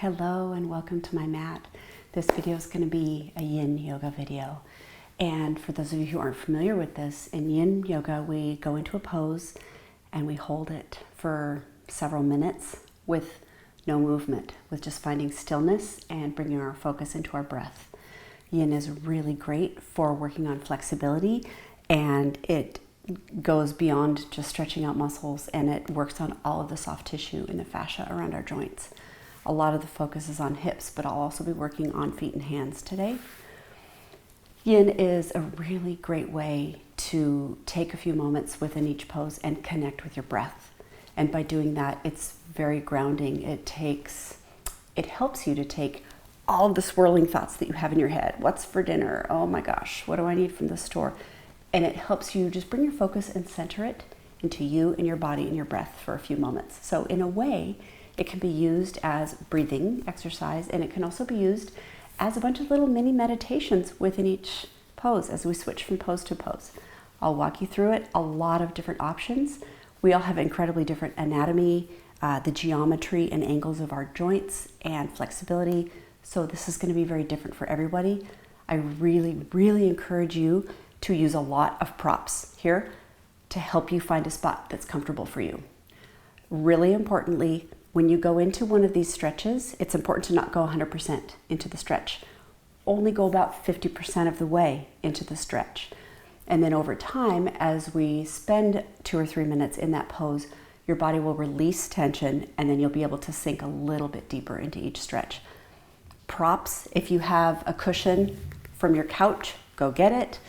Hello and welcome to my mat. This video is going to be a Yin Yoga video. And for those of you who aren't familiar with this, in Yin Yoga we go into a pose and we hold it for several minutes with no movement, with just finding stillness and bringing our focus into our breath. Yin is really great for working on flexibility, and it goes beyond just stretching out muscles, and it works on all of the soft tissue in the fascia around our joints. A lot of the focus is on hips, but I'll also be working on feet and hands today. Yin is a really great way to take a few moments within each pose and connect with your breath. And by doing that, it's very grounding. It helps you to take all of the swirling thoughts that you have in your head. What's for dinner? Oh my gosh, what do I need from the store? And it helps you just bring your focus and center it into you and your body and your breath for a few moments. So in a way, it can be used as breathing exercise, and it can also be used as a bunch of little mini meditations within each pose as we switch from pose to pose. I'll walk you through it, a lot of different options. We all have incredibly different anatomy, the geometry and angles of our joints and flexibility. So this is going to be very different for everybody. I really, really encourage you to use a lot of props here to help you find a spot that's comfortable for you. Really importantly, when you go into one of these stretches, it's important to not go 100% into the stretch. Only go about 50% of the way into the stretch. And then over time, as we spend 2 or 3 minutes in that pose, your body will release tension, and then you'll be able to sink a little bit deeper into each stretch. Props, if you have a cushion from your couch, go get it.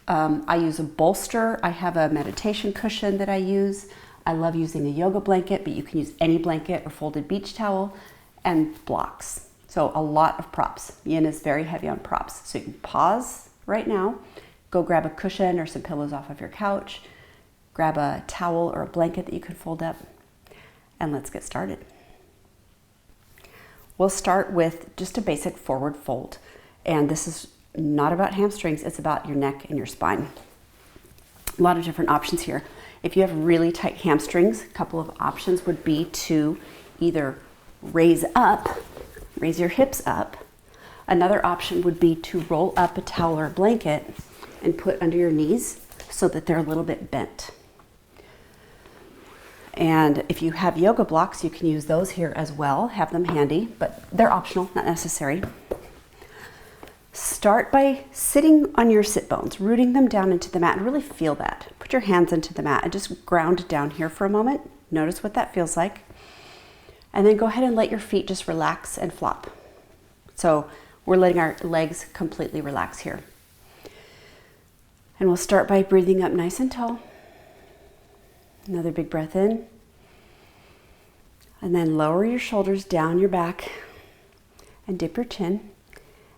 I use a bolster. I have a meditation cushion that I use. I love using a yoga blanket, but you can use any blanket or folded beach towel, and blocks. So a lot of props. Yin is very heavy on props. So you can pause right now, go grab a cushion or some pillows off of your couch, grab a towel or a blanket that you can fold up, and let's get started. We'll start with just a basic forward fold. And this is not about hamstrings, it's about your neck and your spine. A lot of different options here. If you have really tight hamstrings, a couple of options would be to either raise your hips up. Another option would be to roll up a towel or a blanket and put under your knees so that they're a little bit bent. And if you have yoga blocks, you can use those here as well. Have them handy, but they're optional, not necessary. Start by sitting on your sit bones, rooting them down into the mat, and really feel that. Put your hands into the mat and just ground down here for a moment. Notice what that feels like. And then go ahead and let your feet just relax and flop. So we're letting our legs completely relax here. And we'll start by breathing up nice and tall. Another big breath in. And then lower your shoulders down your back and dip your chin.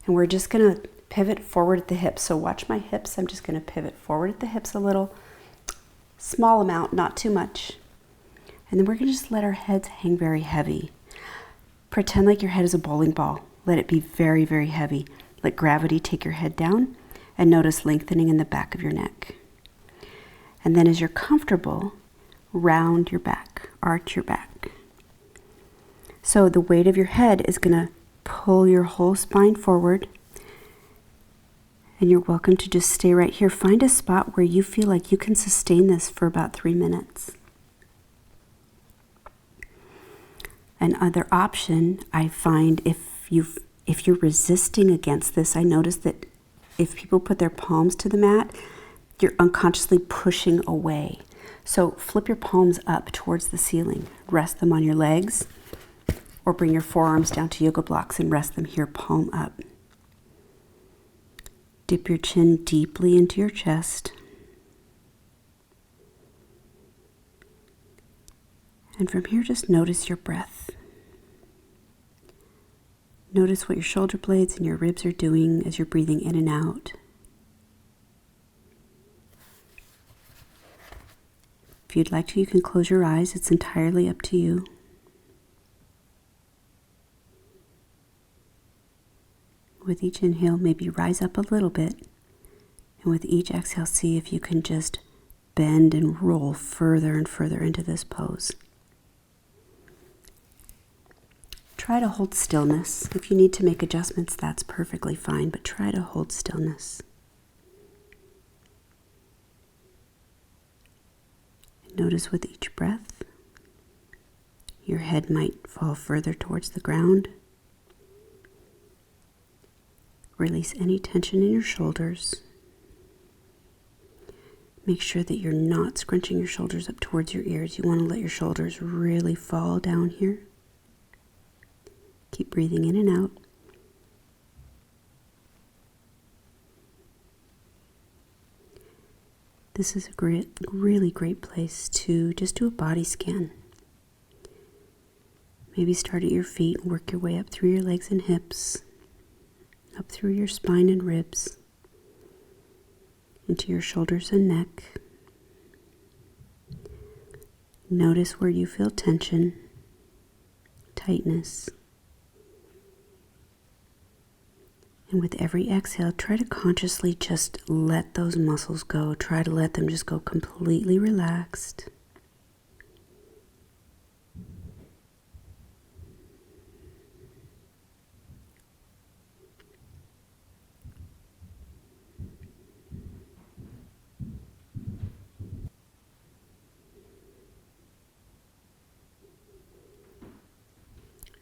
And we're just going to pivot forward at the hips. So watch my hips. I'm just going to pivot forward at the hips a little. Small amount, not too much. And then we're going to just let our heads hang very heavy. Pretend like your head is a bowling ball. Let it be very, very heavy. Let gravity take your head down, and notice lengthening in the back of your neck. And then as you're comfortable, round your back, arch your back. So the weight of your head is going to pull your whole spine forward, and you're welcome to just stay right here. Find a spot where you feel like you can sustain this for about 3 minutes. Another option I find, if you're resisting against this, I notice that if people put their palms to the mat, you're unconsciously pushing away. So flip your palms up towards the ceiling, rest them on your legs, or bring your forearms down to yoga blocks and rest them here, palm up. Dip your chin deeply into your chest. And from here, just notice your breath. Notice what your shoulder blades and your ribs are doing as you're breathing in and out. If you'd like to, you can close your eyes. It's entirely up to you. With each inhale, maybe rise up a little bit. And with each exhale, see if you can just bend and roll further and further into this pose. try to hold stillness. If you need to make adjustments, that's perfectly fine, but try to hold stillness. Notice with each breath, your head might fall further towards the ground. Release any tension in your shoulders. Make sure that you're not scrunching your shoulders up towards your ears. You want to let your shoulders really fall down here. Keep breathing in and out. This is a really great place to just do a body scan. Maybe start at your feet and work your way up through your legs and hips, up through your spine and ribs, into your shoulders and neck. Notice where you feel tension, tightness. And with every exhale, try to consciously just let those muscles go. Try to let them just go completely relaxed.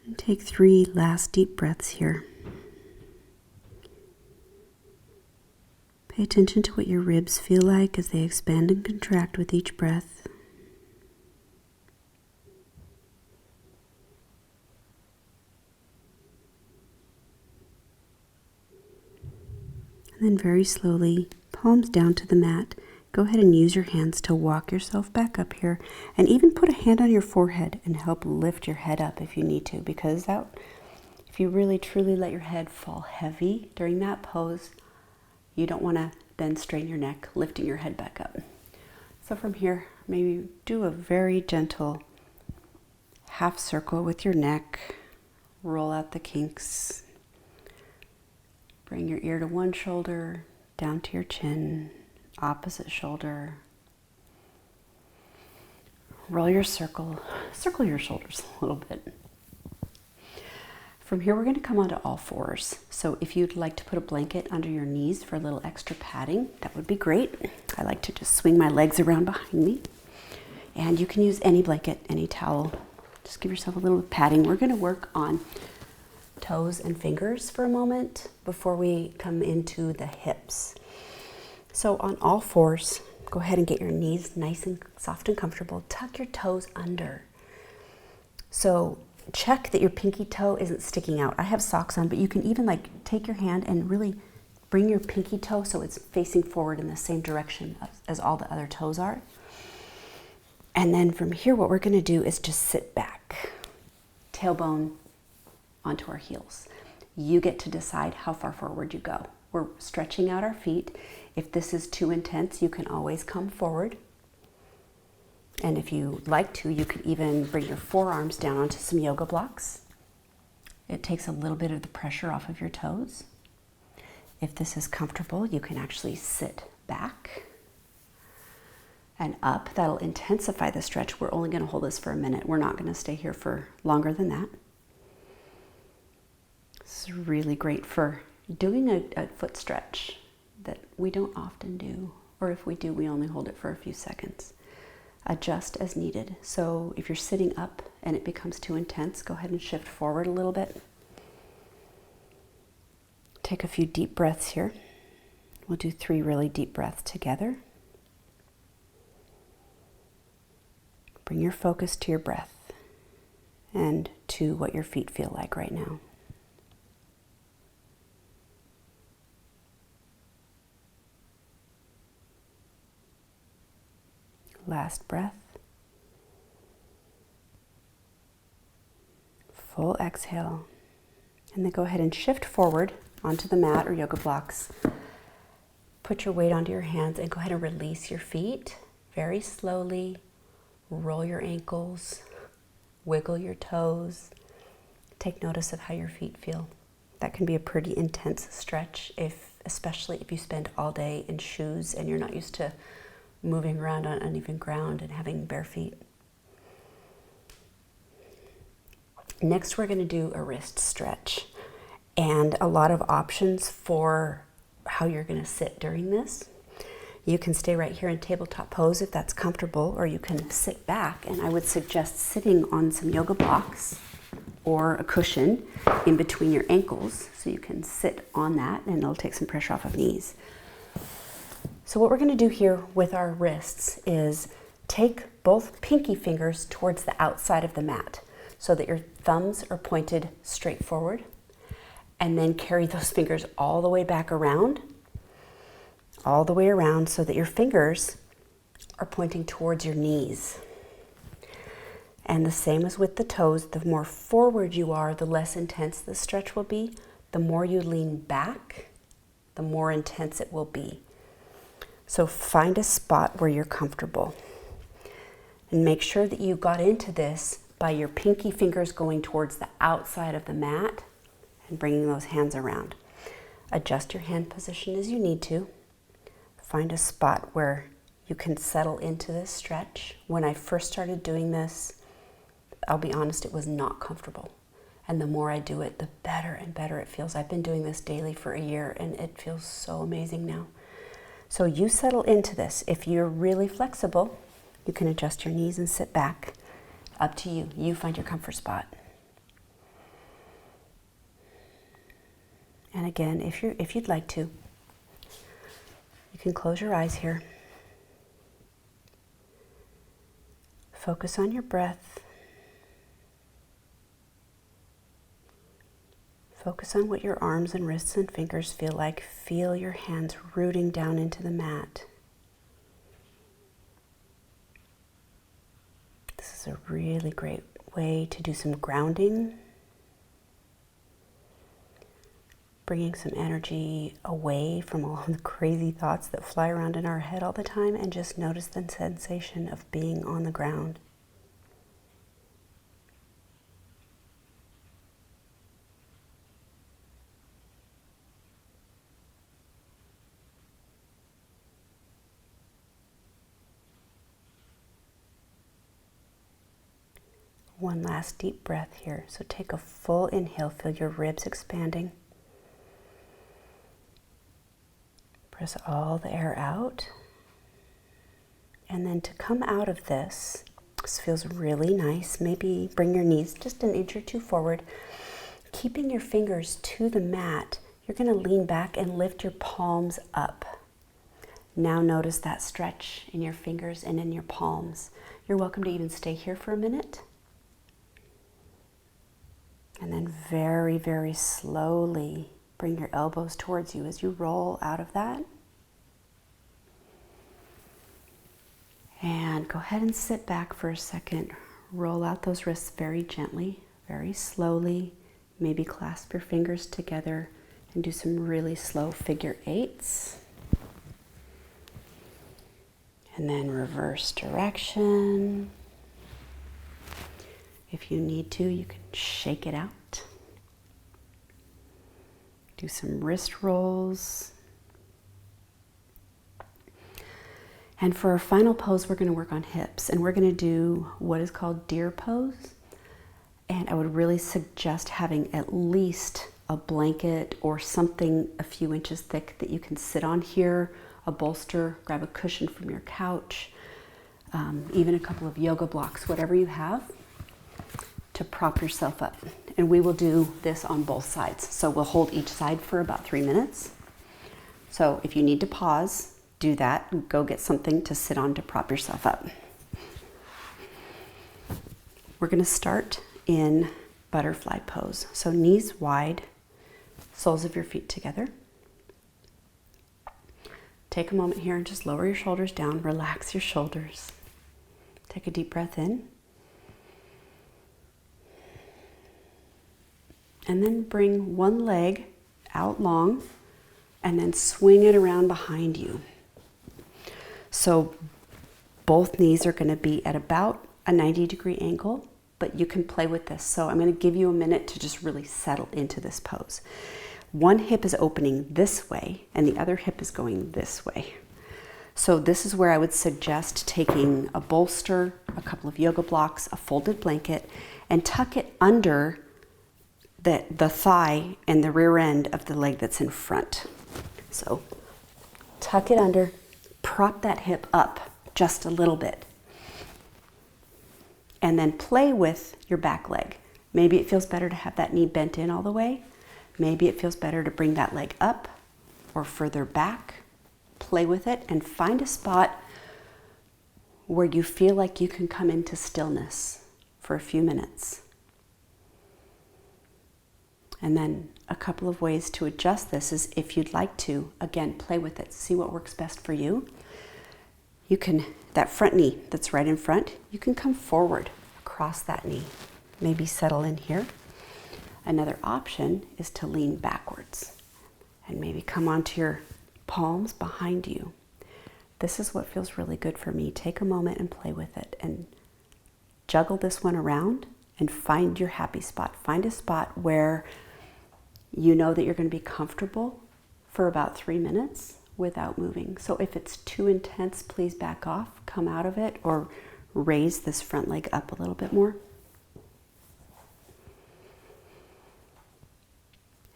And take 3 last deep breaths here. Pay attention to what your ribs feel like as they expand and contract with each breath. And then very slowly, palms down to the mat, go ahead and use your hands to walk yourself back up here, and even put a hand on your forehead and help lift your head up if you need to, because if you really truly let your head fall heavy during that pose, you don't want to then strain your neck, lifting your head back up. So from here, maybe do a very gentle half circle with your neck. Roll out the kinks. Bring your ear to one shoulder, down to your chin, opposite shoulder. Roll your circle your shoulders a little bit. From here, we're going to come onto all fours. So if you'd like to put a blanket under your knees for a little extra padding, that would be great. I like to just swing my legs around behind me. And you can use any blanket, any towel. Just give yourself a little padding. We're going to work on toes and fingers for a moment before we come into the hips. So on all fours, go ahead and get your knees nice and soft and comfortable. Tuck your toes under. So check that your pinky toe isn't sticking out. I have socks on, but you can even take your hand and really bring your pinky toe so it's facing forward in the same direction as all the other toes are. And then from here, what we're going to do is just sit back, tailbone onto our heels. You get to decide how far forward you go. We're stretching out our feet. If this is too intense, you can always come forward. And if you like to, you could even bring your forearms down onto some yoga blocks. It takes a little bit of the pressure off of your toes. If this is comfortable, you can actually sit back and up. That'll intensify the stretch. We're only going to hold this for a minute. We're not going to stay here for longer than that. This is really great for doing a foot stretch that we don't often do, or if we do, we only hold it for a few seconds. Adjust as needed. So if you're sitting up and it becomes too intense, go ahead and shift forward a little bit. Take a few deep breaths here. We'll do 3 really deep breaths together. Bring your focus to your breath and to what your feet feel like right now. Last breath. Full exhale. And then go ahead and shift forward onto the mat or yoga blocks. Put your weight onto your hands and go ahead and release your feet very slowly. Roll your ankles, wiggle your toes. Take notice of how your feet feel. That can be a pretty intense stretch, especially if you spend all day in shoes and you're not used to moving around on uneven ground and having bare feet. Next, we're going to do a wrist stretch, and a lot of options for how you're going to sit during this. You can stay right here in tabletop pose if that's comfortable, or you can sit back, and I would suggest sitting on some yoga blocks or a cushion in between your ankles so you can sit on that, and it'll take some pressure off of knees. So what we're going to do here with our wrists is take both pinky fingers towards the outside of the mat so that your thumbs are pointed straight forward, and then carry those fingers all the way back around, all the way around, so that your fingers are pointing towards your knees. And the same as with the toes, the more forward you are, the less intense the stretch will be. The more you lean back, the more intense it will be. So find a spot where you're comfortable. And make sure that you got into this by your pinky fingers going towards the outside of the mat and bringing those hands around. Adjust your hand position as you need to. Find a spot where you can settle into this stretch. When I first started doing this, I'll be honest, it was not comfortable. And the more I do it, the better and better it feels. I've been doing this daily for a year, and it feels so amazing now. So you settle into this. If you're really flexible, you can adjust your knees and sit back. Up to you. You find your comfort spot. And again, if you'd like to, you can close your eyes here. Focus on your breath. Focus on what your arms and wrists and fingers feel like. Feel your hands rooting down into the mat. This is a really great way to do some grounding, bringing some energy away from all the crazy thoughts that fly around in our head all the time, and just notice the sensation of being on the ground. One last deep breath here. So take a full inhale, feel your ribs expanding. Press all the air out. And then to come out of this feels really nice. Maybe bring your knees just an inch or two forward. Keeping your fingers to the mat, you're going to lean back and lift your palms up. Now notice that stretch in your fingers and in your palms. You're welcome to even stay here for a minute. And then very, very slowly bring your elbows towards you as you roll out of that. And go ahead and sit back for a second. Roll out those wrists very gently, very slowly. Maybe clasp your fingers together and do some really slow figure eights. And then reverse direction. If you need to, you can shake it out. Do some wrist rolls. And for our final pose, we're going to work on hips, and we're going to do what is called deer pose. And I would really suggest having at least a blanket or something a few inches thick that you can sit on here, a bolster, grab a cushion from your couch, even a couple of yoga blocks, whatever you have, to prop yourself up. And we will do this on both sides. So we'll hold each side for about 3 minutes. So if you need to pause, do that. Go get something to sit on to prop yourself up. We're going to start in butterfly pose. So knees wide, soles of your feet together. Take a moment here and just lower your shoulders down. Relax your shoulders. Take a deep breath in. And then bring one leg out long and then swing it around behind you. So both knees are going to be at about a 90-degree angle, but you can play with this. So I'm going to give you a minute to just really settle into this pose. One hip is opening this way and the other hip is going this way. So this is where I would suggest taking a bolster a couple of yoga blocks, a folded blanket, and tuck it under the thigh and the rear end of the leg that's in front. So tuck it under, prop that hip up just a little bit, and then play with your back leg. Maybe it feels better to have that knee bent in all the way. Maybe it feels better to bring that leg up or further back. Play with it and find a spot where you feel like you can come into stillness for a few minutes. And then a couple of ways to adjust this is, if you'd like to, again, play with it. See what works best for you. You can, that front knee that's right in front, you can come forward across that knee. Maybe settle in here. Another option is to lean backwards and maybe come onto your palms behind you. This is what feels really good for me. Take a moment and play with it and juggle this one around and find your happy spot. Find a spot where you know that you're going to be comfortable for about 3 minutes without moving. So if it's too intense, please back off, come out of it, or raise this front leg up a little bit more.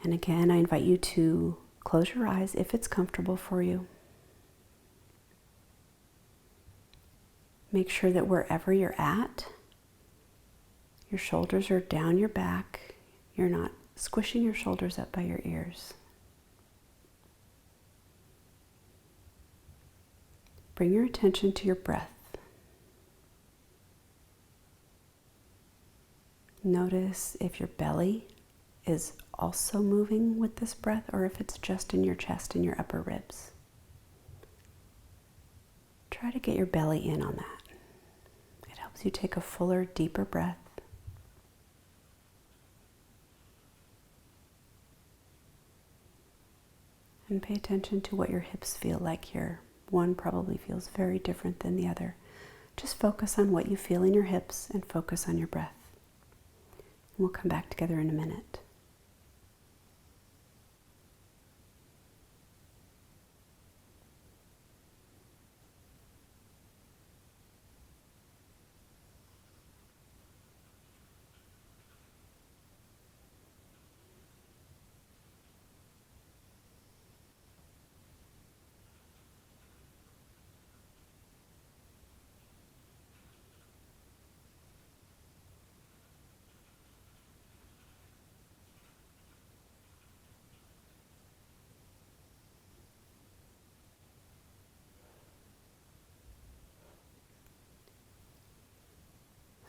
And again, I invite you to close your eyes if it's comfortable for you. Make sure that wherever you're at, your shoulders are down your back. You're not squishing your shoulders up by your ears. Bring your attention to your breath. Notice if your belly is also moving with this breath, or if it's just in your chest and your upper ribs. Try to get your belly in on that. It helps you take a fuller, deeper breath. And pay attention to what your hips feel like here. One probably feels very different than the other. Just focus on what you feel in your hips and focus on your breath. We'll come back together in a minute.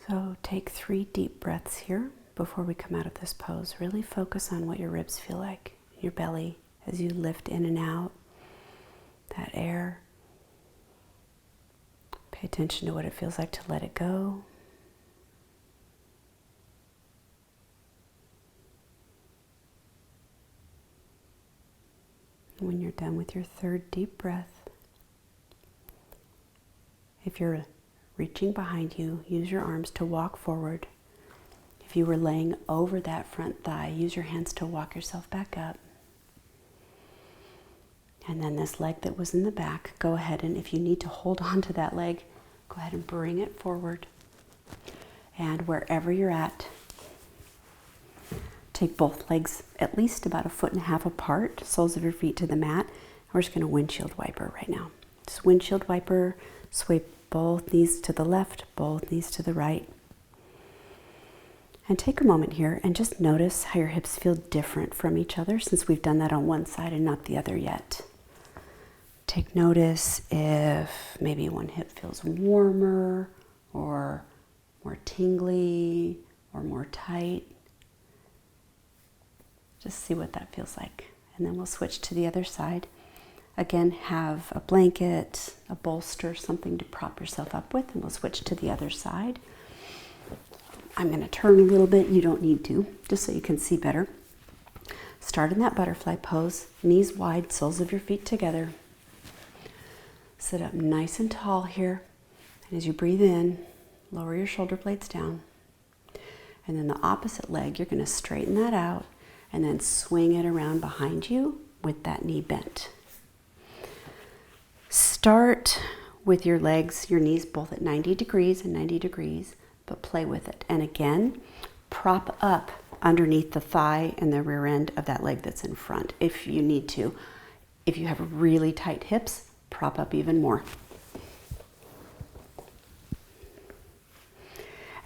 So take 3 deep breaths here before we come out of this pose. Really focus on what your ribs feel like, your belly, as you lift in and out that air. Pay attention to what it feels like to let it go. When you're done with your 3rd deep breath, if you're reaching behind you, use your arms to walk forward. If you were laying over that front thigh, use your hands to walk yourself back up. And then this leg that was in the back, go ahead and, if you need to hold on to that leg, go ahead and bring it forward. And wherever you're at, take both legs at least about 1.5 feet apart, soles of your feet to the mat. We're just going to windshield wiper right now. Just windshield wiper, sway both knees to the left, both knees to the right. And take a moment here and just notice how your hips feel different from each other, since we've done that on one side and not the other yet. Take notice if maybe one hip feels warmer or more tingly or more tight. Just see what that feels like. And then we'll switch to the other side. Again, have a blanket, a bolster, something to prop yourself up with, and we'll switch to the other side. I'm going to turn a little bit. You don't need to, just so you can see better. Start in that butterfly pose, knees wide, soles of your feet together. Sit up nice and tall here. And as you breathe in, lower your shoulder blades down. And then the opposite leg, you're going to straighten that out and then swing it around behind you with that knee bent. Start with your legs, your knees both at 90 degrees and 90 degrees, but play with it. And again, prop up underneath the thigh and the rear end of that leg that's in front if you need to. If you have really tight hips, prop up even more.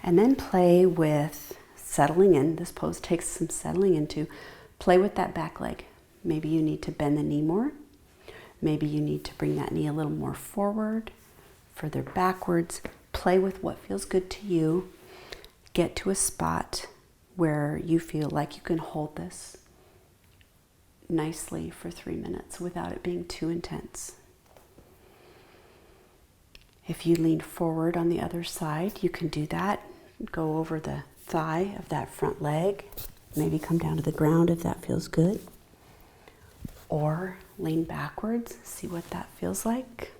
And then play with settling in. This pose takes some settling into. Play with that back leg. Maybe you need to bend the knee more. Maybe you need to bring that knee a little more forward, further backwards. Play with what feels good to you. Get to a spot where you feel like you can hold this nicely for 3 minutes without it being too intense. If you lean forward on the other side, you can do that. Go over the thigh of that front leg. Maybe come down to the ground if that feels good. Or lean backwards, see what that feels like.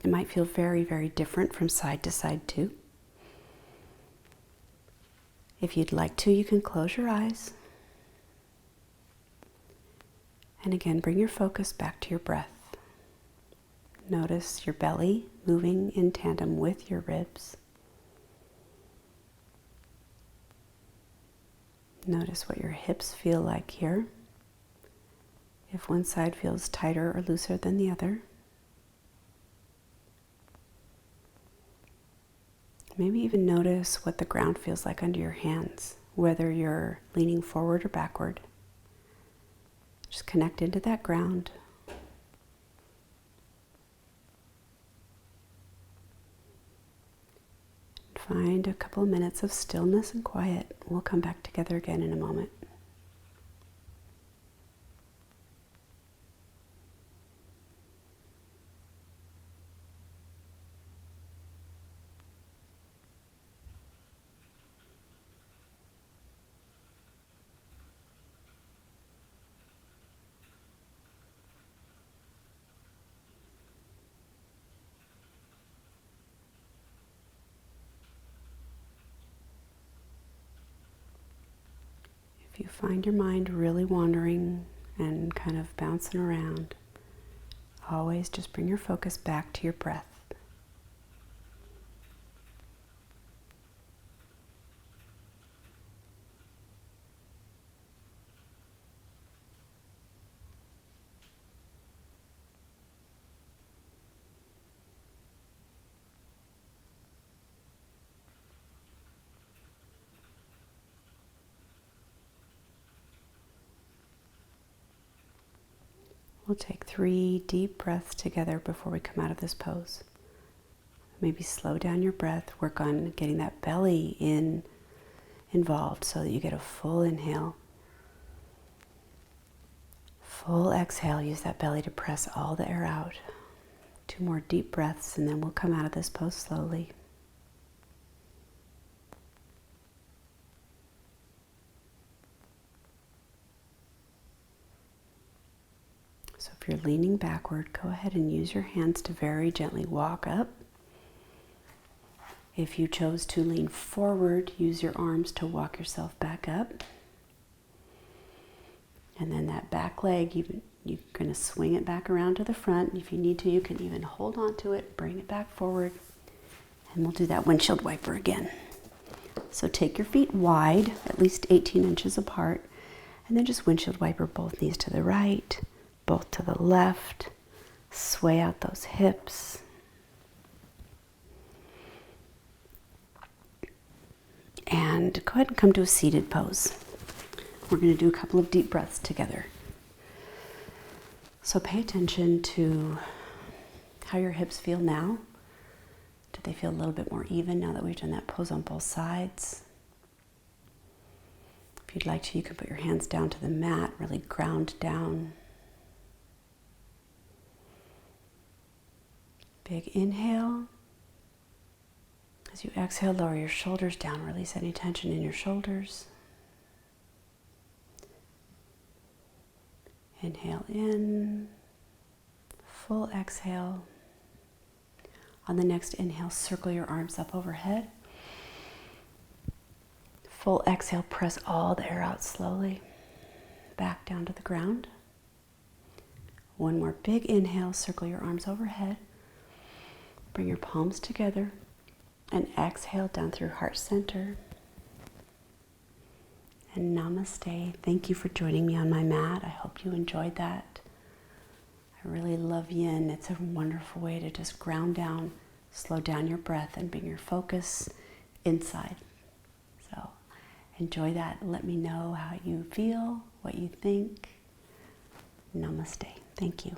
It might feel very, very different from side to side too. If you'd like to, you can close your eyes. And again, bring your focus back to your breath. Notice your belly moving in tandem with your ribs. Notice what your hips feel like here. If one side feels tighter or looser than the other. Maybe even notice what the ground feels like under your hands, whether you're leaning forward or backward. Just connect into that ground. Find a couple of minutes of stillness and quiet. We'll come back together again in a moment. If you find your mind really wandering and kind of bouncing around, always just bring your focus back to your breath. We'll take 3 deep breaths together before we come out of this pose. Maybe slow down your breath. Work on getting that belly involved so that you get a full inhale. Full exhale. Use that belly to press all the air out. 2 more deep breaths and then we'll come out of this pose slowly. So if you're leaning backward, go ahead and use your hands to very gently walk up. If you chose to lean forward, use your arms to walk yourself back up. And then that back leg, you're going to swing it back around to the front. If you need to, you can even hold on to it, bring it back forward. And we'll do that windshield wiper again. So take your feet wide, at least 18 inches apart, and then just windshield wiper both knees to the right, both to the left. Sway out those hips. And go ahead and come to a seated pose. We're going to do a couple of deep breaths together. So pay attention to how your hips feel now. Do they feel a little bit more even now that we've done that pose on both sides? If you'd like to, you can put your hands down to the mat, really ground down. Big inhale. As you exhale, lower your shoulders down. Release any tension in your shoulders. Inhale in. Full exhale. On the next inhale, circle your arms up overhead. Full exhale, press all the air out slowly. Back down to the ground. One more big inhale, circle your arms overhead. Bring your palms together and exhale down through heart center. And namaste. Thank you for joining me on my mat. I hope you enjoyed that. I really love yin. It's a wonderful way to just ground down, slow down your breath, and bring your focus inside. So enjoy that. Let me know how you feel, what you think. Namaste. Thank you.